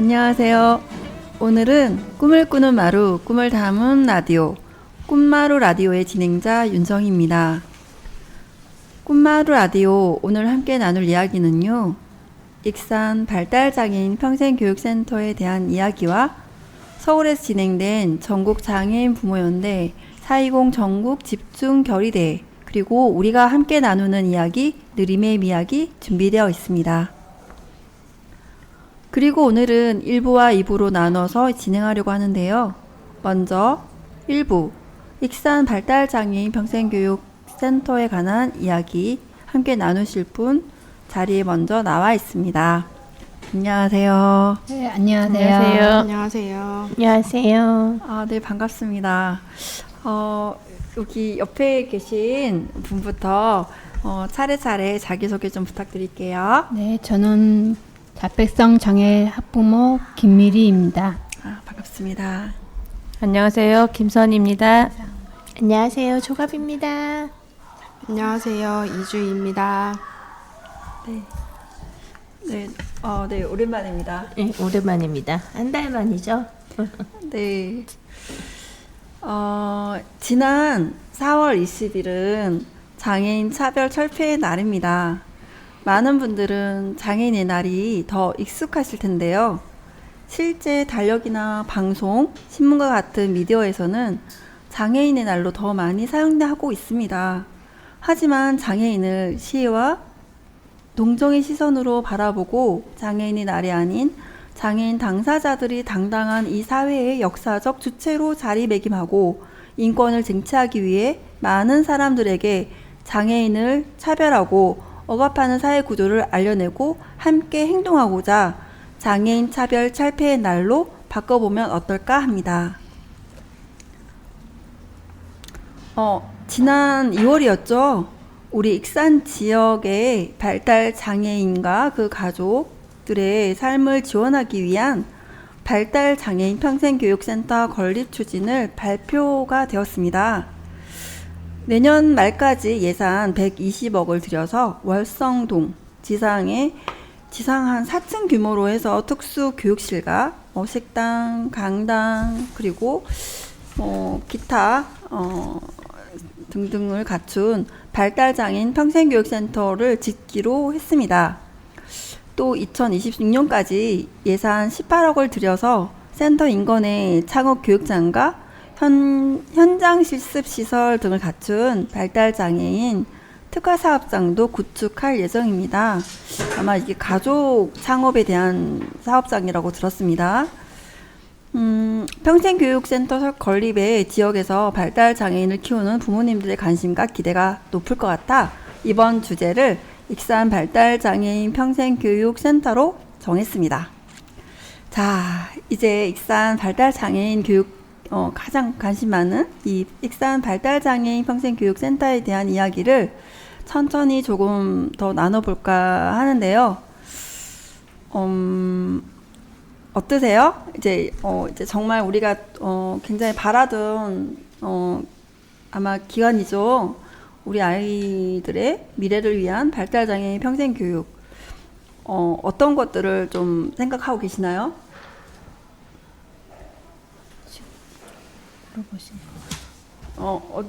안녕하세요. 오늘은 꿈을 꾸는 마루, 꿈을 담은 라디오, 꿈마루 라디오의 진행자 윤성희입니다. 꿈마루 라디오 오늘 함께 나눌 이야기는요. 익산 발달장애인 평생교육센터에 대한 이야기와 서울에서 진행된 전국장애인 부모연대 420 전국 집중결의대회 그리고 우리가 함께 나누는 이야기, 느림의 이야기 준비되어 있습니다. 그리고 오늘은 1부와 2부로 나눠서 진행하려고 하는데요. 먼저 1부, 익산 발달장애인 평생교육센터에 관한 이야기 함께 나누실 분 자리에 먼저 나와 있습니다. 안녕하세요. 네, 안녕하세요. 안녕하세요. 안녕하세요. 네, 반갑습니다. 여기 옆에 계신 분부터 차례차례 자기소개 좀 부탁드릴게요. 네, 저는 자폐성 장애 학부모 김미리입니다. 반갑습니다. 안녕하세요. 김선입니다. 안녕하세요. 조갑입니다. 안녕하세요. 이주희입니다. 네, 오랜만입니다. 네, 오랜만입니다. 한 달 만이죠? 네. 지난 4월 20일은 장애인 차별 철폐의 날입니다. 많은 분들은 장애인의 날이 더 익숙하실 텐데요. 실제 달력이나 방송, 신문과 같은 미디어에서는 장애인의 날로 더 많이 사용하고 있습니다. 하지만 장애인을 시혜와 동정의 시선으로 바라보고 장애인의 날이 아닌 장애인 당사자들이 당당한 이 사회의 역사적 주체로 자리매김하고 인권을 쟁취하기 위해 많은 사람들에게 장애인을 차별하고 억압하는 사회 구조를 알려내고 함께 행동하고자 장애인 차별 철폐의 날로 바꿔보면 어떨까 합니다. 지난 2월이었죠. 우리 익산 지역의 발달 장애인과 그 가족들의 삶을 지원하기 위한 발달 장애인 평생교육센터 건립 추진을 발표가 되었습니다. 내년 말까지 예산 120억을 들여서 월성동 지상 한 4층 규모로 해서 특수 교육실과 식당, 강당 그리고 기타 등등을 갖춘 발달장애인 평생교육센터를 짓기로 했습니다. 또 2026년까지 예산 18억을 들여서 센터 인근의 창업 교육장과 현장 실습 시설 등을 갖춘 발달장애인 특화사업장도 구축할 예정입니다. 아마 이게 가족 창업에 대한 사업장이라고 들었습니다. 평생교육센터 건립에 지역에서 발달장애인을 키우는 부모님들의 관심과 기대가 높을 것 같아 이번 주제를 익산 발달장애인 평생교육센터로 정했습니다. 자, 이제 익산 발달장애인 교육 가장 관심 많은 이 익산 발달장애인 평생교육센터에 대한 이야기를 천천히 조금 더 나눠볼까 하는데요. 어떠세요? 이제 정말 우리가 굉장히 바라던 아마 기관이죠. 우리 아이들의 미래를 위한 발달장애인 평생교육. 어떤 것들을 좀 생각하고 계시나요?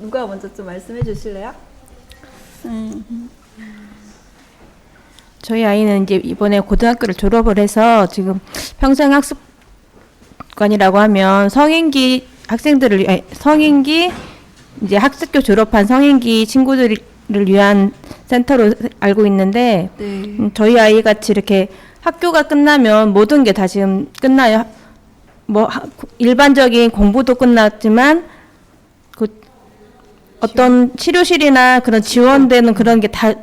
누가 먼저 좀 말씀해 주실래요? 저희 아이는 이제 이번에 고등학교를 졸업을 해서 지금 평생학습관이라고 하면 성인기 이제 학습교 졸업한 성인기 친구들을 위한 센터로 알고 있는데 네. 저희 아이 같이 이렇게 학교가 끝나면 모든 게 다 지금 끝나요. 일반적인 공부도 끝났지만 어떤 치료실이나 그런 지원되는 그런 게 다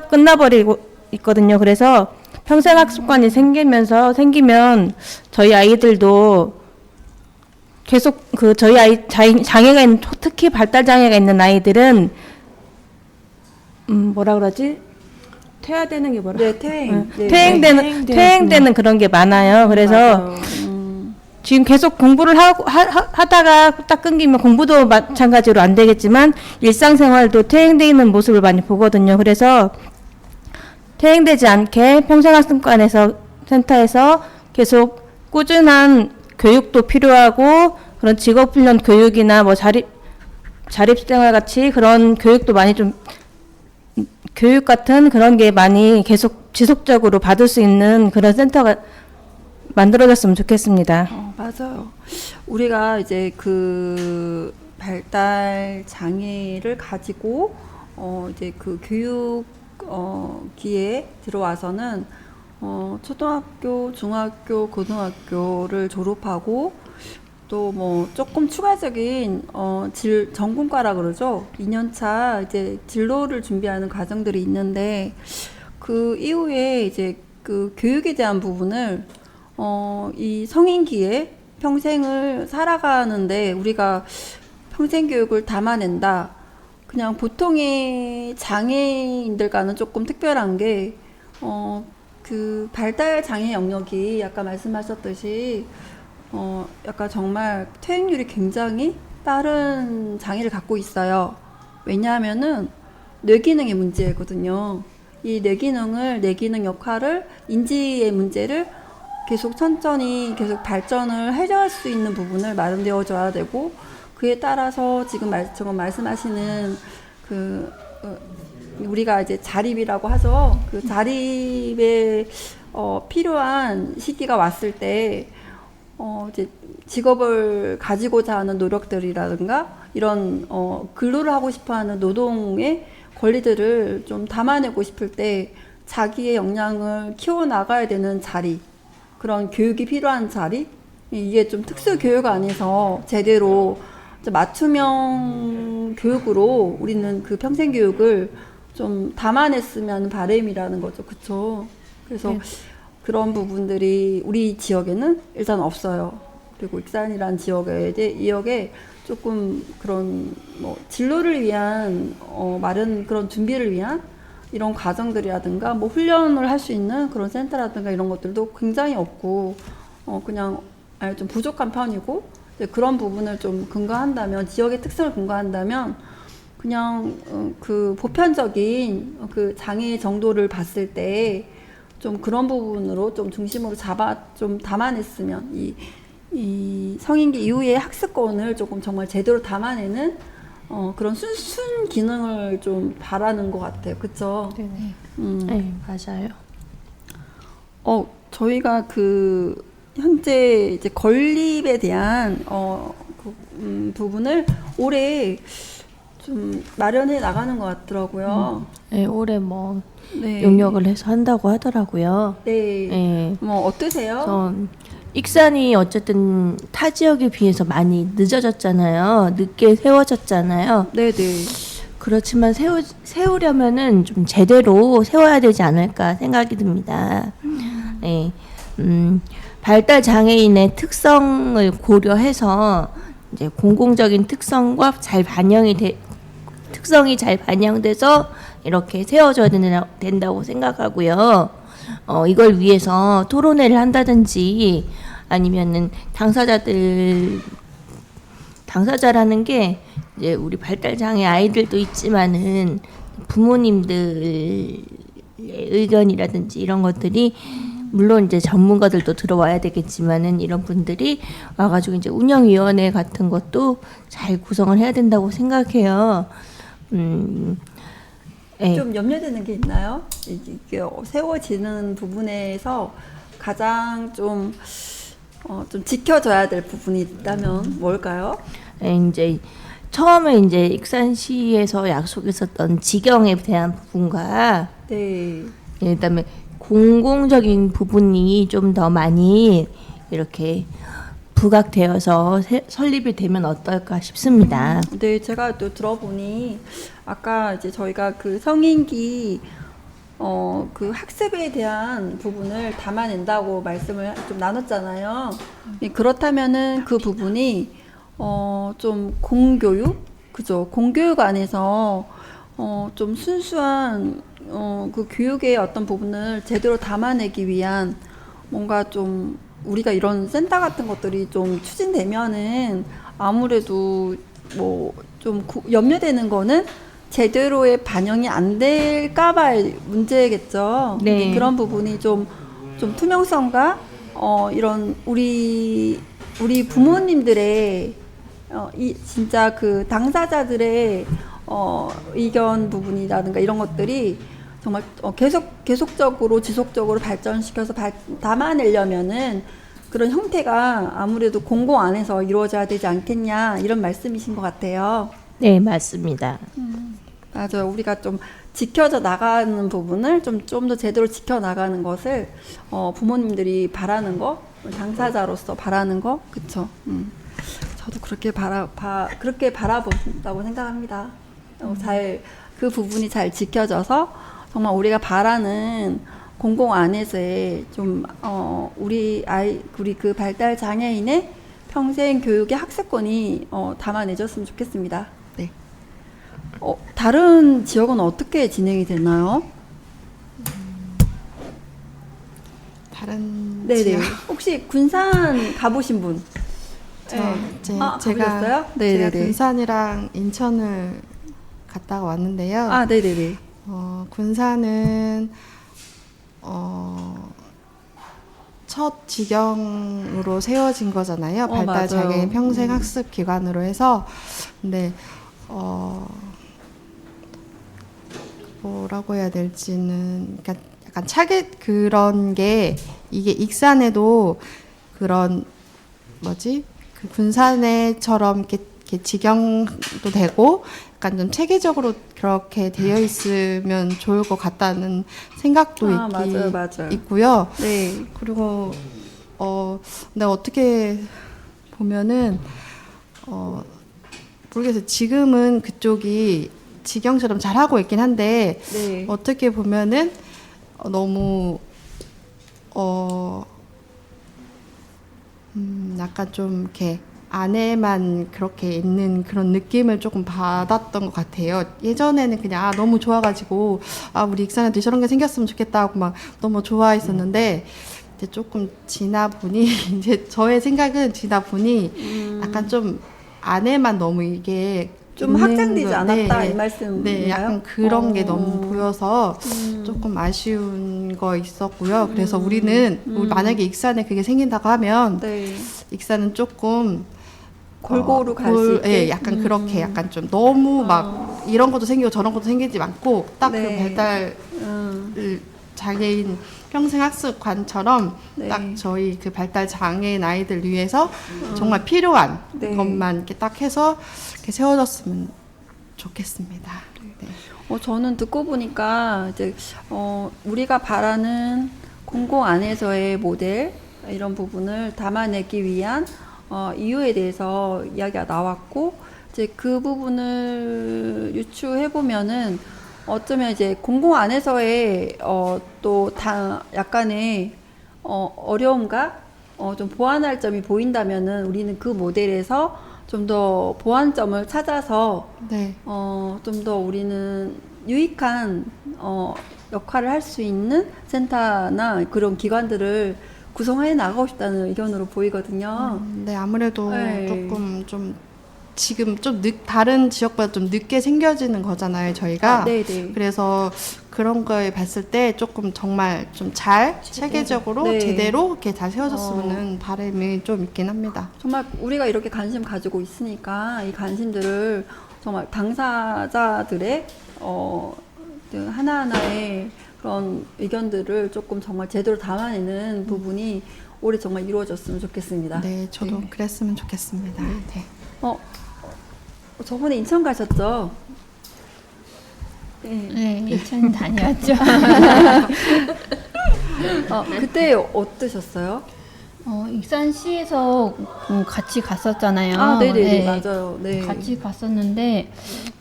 끝나버리고 있거든요. 그래서 평생학습관이 생기면 저희 아이들도 계속 저희 아이 장애가 있는 특히 발달 장애가 있는 아이들은 퇴화되는 게 뭐라? 네, 퇴행. 네. 퇴행되는 그런 게 많아요. 그래서 지금 계속 공부를 하다가 딱 끊기면 공부도 마찬가지로 안 되겠지만 일상생활도 퇴행되는 모습을 많이 보거든요. 그래서 퇴행되지 않게 평생학습관에서 센터에서 계속 꾸준한 교육도 필요하고 그런 직업훈련 교육이나 뭐 자립생활 같이 그런 교육도 많이 좀 교육 같은 그런 게 많이 계속 지속적으로 받을 수 있는 그런 센터가 만들어졌으면 좋겠습니다. 맞아요. 우리가 이제 그 발달 장애를 가지고 이제 그 교육 기에 들어와서는 초등학교, 중학교, 고등학교를 졸업하고 또 뭐 조금 추가적인 전공과라 그러죠. 2년차 이제 진로를 준비하는 과정들이 있는데 그 이후에 이제 그 교육에 대한 부분을 이 성인기에 평생을 살아가는데 우리가 평생 교육을 담아낸다. 그냥 보통의 장애인들과는 조금 특별한 게 그 발달 장애 영역이 아까 말씀하셨듯이 약간 정말 퇴행률이 굉장히 다른 장애를 갖고 있어요. 왜냐하면은 뇌기능의 문제거든요. 이 뇌기능 역할을 인지의 문제를 계속 천천히 계속 발전을 해줄 수 있는 부분을 마련되어 줘야 되고 그에 따라서 지금 말씀하시는 그 우리가 이제 자립이라고 하죠. 그 자립에 필요한 시기가 왔을 때 이제 직업을 가지고자 하는 노력들이라든가 이런 근로를 하고 싶어하는 노동의 권리들을 좀 담아내고 싶을 때 자기의 역량을 키워나가야 되는 자리, 그런 교육이 필요한 자리, 이게 좀 특수 교육 안에서 제대로 맞춤형 교육으로 우리는 그 평생 교육을 좀 담아냈으면 바람이라는 거죠. 그쵸? 그래서 그런 부분들이 우리 지역에는 일단 없어요. 그리고 익산이란 지역에 조금 그런 뭐 진로를 위한 마련 그런 준비를 위한 이런 과정들이라든가 뭐 훈련을 할 수 있는 그런 센터라든가 이런 것들도 굉장히 없고 그냥 아예 좀 부족한 편이고 그런 부분을 좀 근거한다면 지역의 특성을 근거한다면 그냥 그 보편적인 그 장애 정도를 봤을 때 좀 그런 부분으로 좀 중심으로 좀 담아냈으면 이 성인기 이후의 학습권을 조금 정말 제대로 담아내는 그런 순 기능을 좀 바라는 것 같아요. 그쵸? 네, 맞아요. 저희가 그 현재 이제 건립에 대한 부분을 올해 좀 마련해 나가는 것 같더라고요. 네, 올해 뭐 네. 용역을 해서 한다고 하더라고요. 네. 네. 뭐 어떠세요? 전 익산이 어쨌든 타 지역에 비해서 많이 늦어졌잖아요. 늦게 세워졌잖아요. 네네. 그렇지만 세우려면은 좀 제대로 세워야 되지 않을까 생각이 듭니다. 네. 발달 장애인의 특성을 고려해서 이제 공공적인 특성과 특성이 잘 반영돼서 이렇게 세워줘야 된다고 생각하고요. 이걸 위해서 토론회를 한다든지 아니면은 당사자라는 게 이제 우리 발달 장애 아이들도 있지만은 부모님들의 의견이라든지 이런 것들이 물론 이제 전문가들도 들어와야 되겠지만은 이런 분들이 와가지고 이제 운영위원회 같은 것도 잘 구성을 해야 된다고 생각해요. 네. 좀 염려되는 게 있나요? 이게 세워지는 부분에서 가장 좀 지켜줘야 될 부분이 있다면 뭘까요? 네, 이제 처음에 이제 익산시에서 약속했었던 지경에 대한 부분과 네. 그다음에 공공적인 부분이 좀 더 많이 이렇게 부각되어서 설립이 되면 어떨까 싶습니다. 네, 제가 또 들어보니 아까 이제 저희가 그 성인기 그 학습에 대한 부분을 담아낸다고 말씀을 좀 나눴잖아요. 그렇다면은 그 부분이 좀 공교육, 그죠? 공교육 안에서 좀 순수한 그 교육의 어떤 부분을 제대로 담아내기 위한 뭔가 좀 우리가 이런 센터 같은 것들이 좀 추진되면은 아무래도 뭐 좀 염려되는 거는 제대로의 반영이 안 될까봐의 문제겠죠. 네. 그런 부분이 좀 투명성과 이런 우리 부모님들의 이 진짜 그 당사자들의 의견 부분이라든가 이런 것들이 정말 계속적으로 지속적으로 발전시켜서 담아내려면은 그런 형태가 아무래도 공공 안에서 이루어져야 되지 않겠냐 이런 말씀이신 것 같아요. 네, 맞습니다. 맞아요. 우리가 좀 지켜져 나가는 부분을 좀 더 제대로 지켜 나가는 것을 부모님들이 바라는 거, 당사자로서 바라는 거, 그쵸? 저도 그렇게 그렇게 바라본다고 생각합니다. 그 부분이 잘 지켜져서 정말 우리가 바라는 공공 안에서의 좀 우리 그 발달 장애인의 평생 교육의 학습권이 담아내졌으면 좋겠습니다. 네. 다른 지역은 어떻게 진행이 되나요? 다른 네네. 지역? 혹시 군산 가보신 분? 제가 가보셨어요? 네네네. 군산이랑 인천을 갔다가 왔는데요. 아, 네네네. 군산은 첫 지경으로 세워진 거잖아요. 발달 맞아요. 장애인 평생 학습 기관으로 해서. 근데 뭐라고 해야 될지는 약간 그런 게 이게 익산에도 그런 그 군산에처럼 이렇게 지경도 되고 약간 좀 체계적으로 그렇게 되어 있으면 좋을 것 같다는 생각도 맞아요. 있고요. 네. 그리고 근데 어떻게 보면은 모르겠어요. 지금은 그쪽이 지경처럼 잘 하고 있긴 한데 네. 어떻게 보면은 너무 약간 좀 이렇게 안에만 그렇게 있는 그런 느낌을 조금 받았던 것 같아요. 예전에는 그냥 너무 좋아가지고 우리 익산에도 저런 게 생겼으면 좋겠다 하고 막 너무 좋아했었는데 이제 조금 지나 보니 이제 저의 생각은 지나 보니 약간 좀 안에만 너무 이게 좀 있는 확장되지 않았다 이 말씀인가요? 네, 약간 그런 게 너무 보여서 조금 아쉬운 거 있었고요. 그래서 우리는 만약에 익산에 그게 생긴다고 하면 네. 익산은 조금 골고루 갈 수 있게. 예, 약간 그렇게 약간 좀 너무 막 이런 것도 생기고 저런 것도 생기지 않고 딱 그 네. 발달 장애인 평생학습관처럼 네. 딱 저희 그 발달 장애인 아이들 위해서 정말 필요한 네. 것만 이렇게 딱 해서 이렇게 세워졌으면 좋겠습니다. 네. 저는 듣고 보니까 이제 우리가 바라는 공공 안에서의 모델 이런 부분을 담아내기 위한 이유에 대해서 이야기가 나왔고 이제 그 부분을 유추해 보면은 어쩌면 이제 공공 안에서의 또 약간의 어려움과 좀 보완할 점이 보인다면은 우리는 그 모델에서 좀 더 보완점을 찾아서 네. 좀 더 우리는 유익한 역할을 할 수 있는 센터나 그런 기관들을 구성해 나가고 싶다는 의견으로 보이거든요. 네, 아무래도 네. 조금 좀 지금 좀 다른 지역보다 좀 늦게 생겨지는 거잖아요, 저희가. 네네. 그래서 그런 거에 봤을 때 조금 정말 좀 잘 체계적으로 네. 제대로 이렇게 잘 세워졌으면 바람이 좀 있긴 합니다. 정말 우리가 이렇게 관심 가지고 있으니까 이 관심들을 정말 당사자들의 하나하나의 그런 의견들을 조금 정말 제대로 담아내는 부분이 올해 정말 이루어졌으면 좋겠습니다. 네, 저도 그랬으면 좋겠습니다. 네. 저번에 인천 가셨죠? 네. 네, 인천 다녀왔죠. 그때 어떠셨어요? 익산시에서 같이 갔었잖아요. 아, 네네네, 네. 맞아요. 네. 같이 갔었는데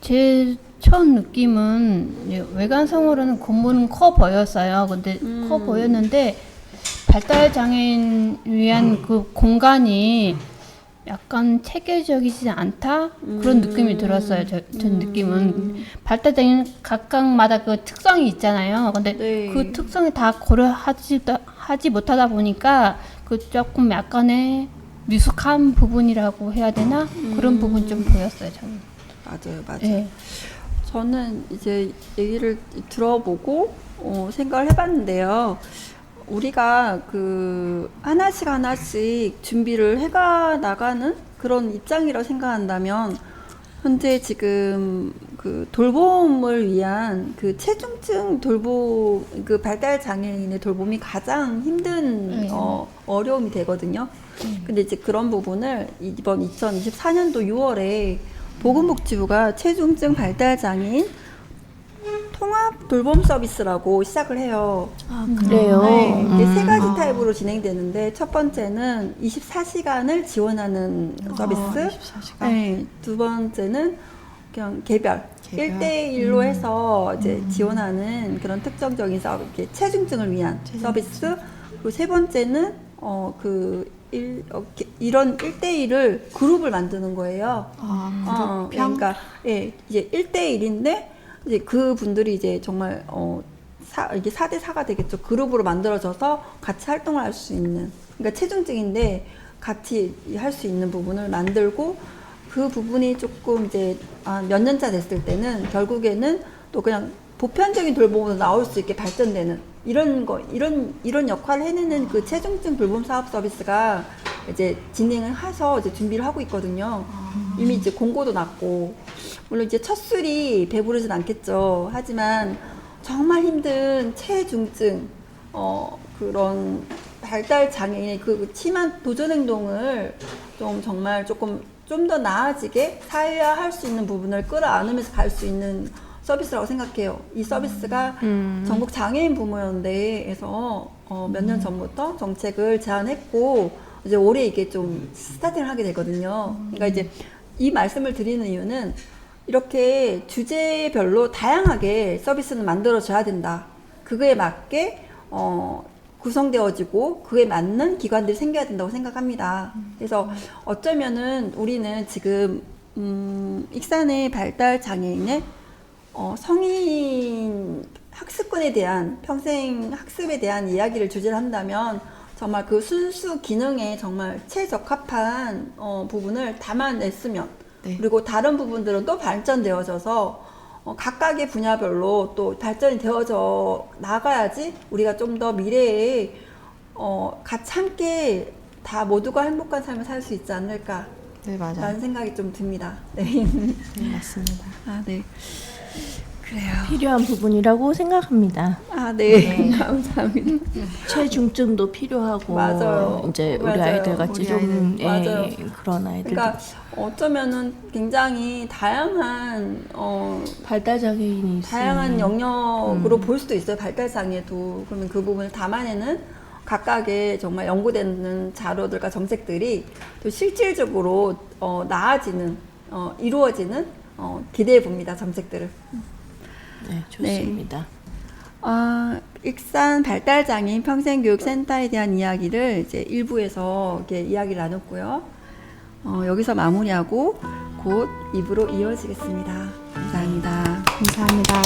제 첫 느낌은 이제 외관상으로는 건물은 커 보였어요. 근데 커 보였는데 발달 장애인 위한 그 공간이 약간 체계적이지 않다 그런 느낌이 들었어요. 전 느낌은 발달 장애인 각각마다 그 특성이 있잖아요. 근데 네. 그 특성이 다 고려하지 못하다 보니까 그 조금 약간의 미숙한 부분이라고 해야 되나 그런 부분 좀 보였어요. 저는. 맞아요. 네. 저는 이제 얘기를 들어보고 생각을 해봤는데요. 우리가 그 하나씩 준비를 해가 나가는 그런 입장이라고 생각한다면 현재 지금 그 돌봄을 위한 그 체중증 돌봄 그 발달 장애인의 돌봄이 가장 힘든 어려움이 되거든요. 근데 이제 그런 부분을 이번 2024년도 6월에 보건복지부가 체중증 발달 장애인 통합 돌봄 서비스라고 시작을 해요. 그래요. 네, 이게 세 가지 타입으로 진행되는데 첫 번째는 24시간을 지원하는 서비스. 24시간. 네, 두 번째는 그냥 개별. 1대1로 해서 이제 지원하는 그런 특정적인 서비스, 이렇게 체중증을 위한 서비스. 그리고 세 번째는 이런 1대1을 그룹을 만드는 거예요. 그러니까 예, 이제 1대1인데 이제 그 분들이 이제 정말 이게 4대 4가 되겠죠. 그룹으로 만들어져서 같이 활동을 할 수 있는. 그러니까 체중증인데 같이 할 수 있는 부분을 만들고 그 부분이 조금 이제 몇 년차 됐을 때는 결국에는 또 그냥 보편적인 돌봄으로 나올 수 있게 발전되는 이런 역할을 해내는 그 체중증 돌봄 사업 서비스가 이제 진행을 해서 이제 준비를 하고 있거든요. 이미 이제 공고도 났고, 물론 이제 첫 술이 배부르진 않겠죠. 하지만 정말 힘든 체중증, 그런 발달 장애인의 그 심한 도전 행동을 좀 정말 좀 더 나아지게 사회화할 수 있는 부분을 끌어안으면서 갈 수 있는 서비스라고 생각해요. 이 서비스가 전국 장애인 부모연대에서 몇 년 전부터 정책을 제안했고 이제 올해 이게 좀 스타팅을 하게 되거든요. 그러니까 이제 이 말씀을 드리는 이유는 이렇게 주제별로 다양하게 서비스는 만들어져야 된다. 그거에 맞게 구성되어지고 그에 맞는 기관들이 생겨야 된다고 생각합니다. 그래서 어쩌면은 우리는 지금 익산의 발달 장애인의 성인 학습권에 대한 평생 학습에 대한 이야기를 주제를 한다면 정말 그 순수 기능에 정말 최적합한 부분을 담아냈으면 그리고 다른 부분들은 또 발전되어져서 각각의 분야별로 또 발전이 되어져 나가야지 우리가 좀 더 미래에 같이 함께 다 모두가 행복한 삶을 살 수 있지 않을까 네, 맞아요. 라는 생각이 좀 듭니다. 네. 네, 맞습니다. 네. 그래요. 필요한 부분이라고 생각합니다. 네. 감사합니다. 체중증도 필요하고 맞아요. 이제 우리 맞아요. 아이들 같이 우리 좀 맞아요. 그런 아이들 그러니까 어쩌면은 굉장히 다양한 발달 장애인이 다양한 영역으로 볼 수도 있어요. 발달 장애도. 그러면 그 부분을 담아내는 각각의 정말 연구되는 자료들과 정책들이 또 실질적으로 나아지는 이루어지는 기대해 봅니다. 정책들을. 네, 좋습니다. 익산 발달장애인 평생교육센터에 대한 이야기를 이제 1부에서 이렇게 이야기를 나눴고요. 여기서 마무리하고 곧 2부로 이어지겠습니다. 감사합니다. 감사합니다.